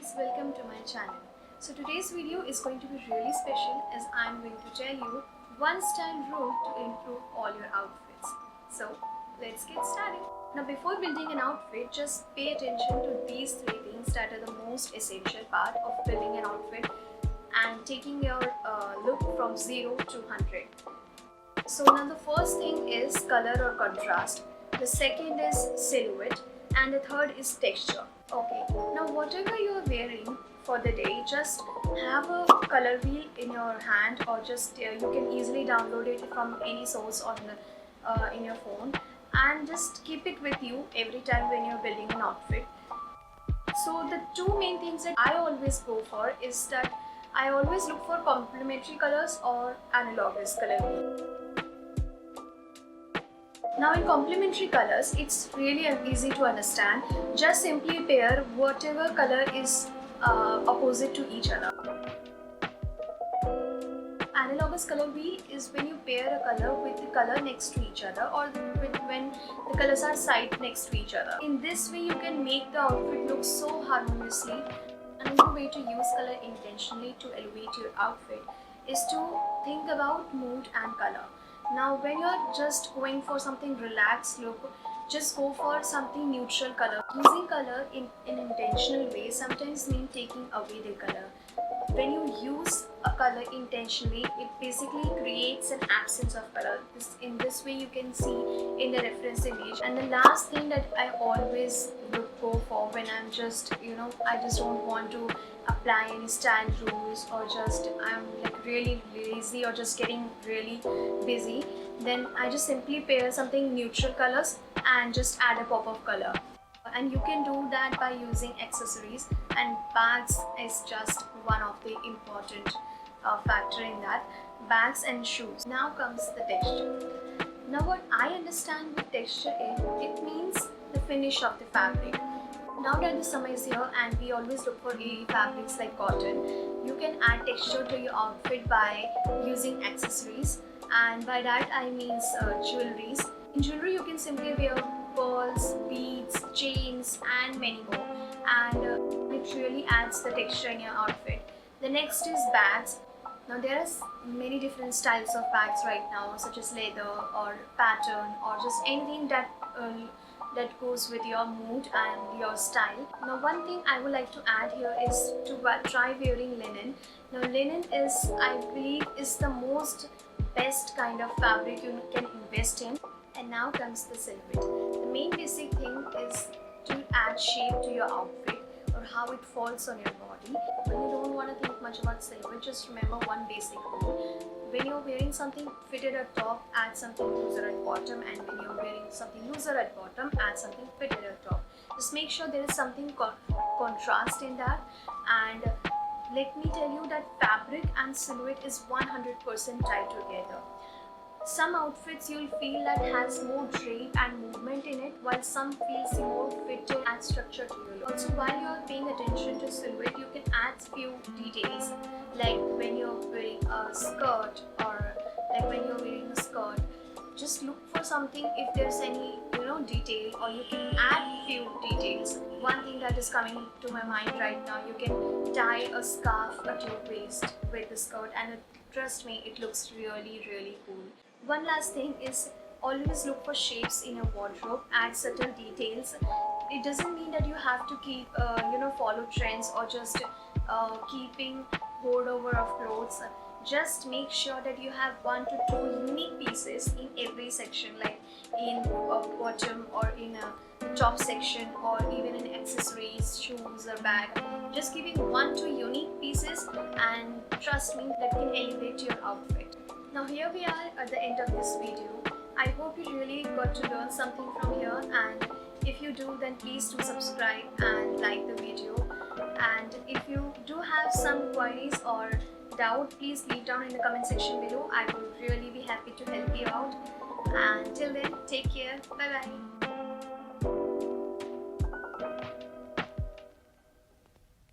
guys, welcome to my channel. So today's video is going to be really special as I'm going to tell you one style rule to improve all your outfits. So let's get started. Now before building an outfit, just pay attention to these three things that are the most essential part of building an outfit and taking your look from 0 to 100. So now the first thing is color or contrast, the second is silhouette, and the third is texture. Okay, now whatever you are wearing for the day, just have a color wheel in your hand, or just you can easily download it from any source on in your phone, and just keep it with you every time when you're building an outfit. So the two main things that I always go for is that I always look for complementary colors or analogous color wheel. Now in complementary colors, it's really easy to understand. Just simply pair whatever color is opposite to each other. Analogous color wheel is when you pair a color with the color next to each other, or when the colors are side next to each other. In this way you can make the outfit look so harmoniously. Another way to use color intentionally to elevate your outfit is to think about mood and color. Now when you're just going for something relaxed look, just go for something neutral color. Using color in an intentional way sometimes means taking away the color. When you use a color intentionally, it basically creates an absence of color. In this way you can see in the reference image. And the last thing that I always go for when I'm just, I just don't want to apply any style rules, or just I'm like really lazy or just getting really busy, then I just simply pair something neutral colors and just add a pop of color. And you can do that by using accessories, and bags is just one of the important factor in that. Bags and shoes. Now comes the texture. Now what I understand with texture is, it means the finish of the fabric. Now that the summer is here and we always look for airy fabrics like cotton, you can add texture to your outfit by using accessories, and by that I mean jewelries. In jewelry you can simply wear pearls, beads, chains and many more, and it really adds the texture in your outfit. The next is bags. Now there are many different styles of bags right now, such as leather or pattern or just anything that goes with your mood and your style. Now one thing I would like to add here is to try wearing linen. Now linen is, I believe, is the most best kind of fabric you can invest in. And now comes the silhouette. The main basic thing is to add shape to your outfit or how it falls on your body. When you don't want to think much about silhouette, just remember one basic rule. When you're wearing something fitted at top, add something looser at bottom, and when you're wearing something looser at bottom, add something fitted at top. Just make sure there is something contrast in that. And let me tell you that fabric and silhouette is 100% tied together. Some outfits you'll feel that has more drape and movement in it, while some feels more fitted and structure to your look. Also, while you're paying attention to silhouette, you can add few details, like when you're wearing a skirt, or like when you're wearing a skirt, just look for something if there's any detail, or you can add few details. One thing that is coming to my mind right now, you can tie a scarf at your waist with the skirt, and trust me, it looks really cool. One last thing is, always look for shapes in your wardrobe, add subtle details. It doesn't mean that you have to keep follow trends or just keeping hoard over of clothes. Just make sure that you have 1 to 2 unique pieces in every section, like in a bottom or in a top section, or even in accessories, shoes or bag. Just giving 1 to 2 unique pieces, and trust me, that can elevate your outfit. Now here we are at the end of this video. I hope you really got to learn something from here, and if you do, then please do subscribe and like the video. And if you do have some queries or doubt, please leave down in the comment section below. I would really be happy to help you out. And till then, take care. Bye bye.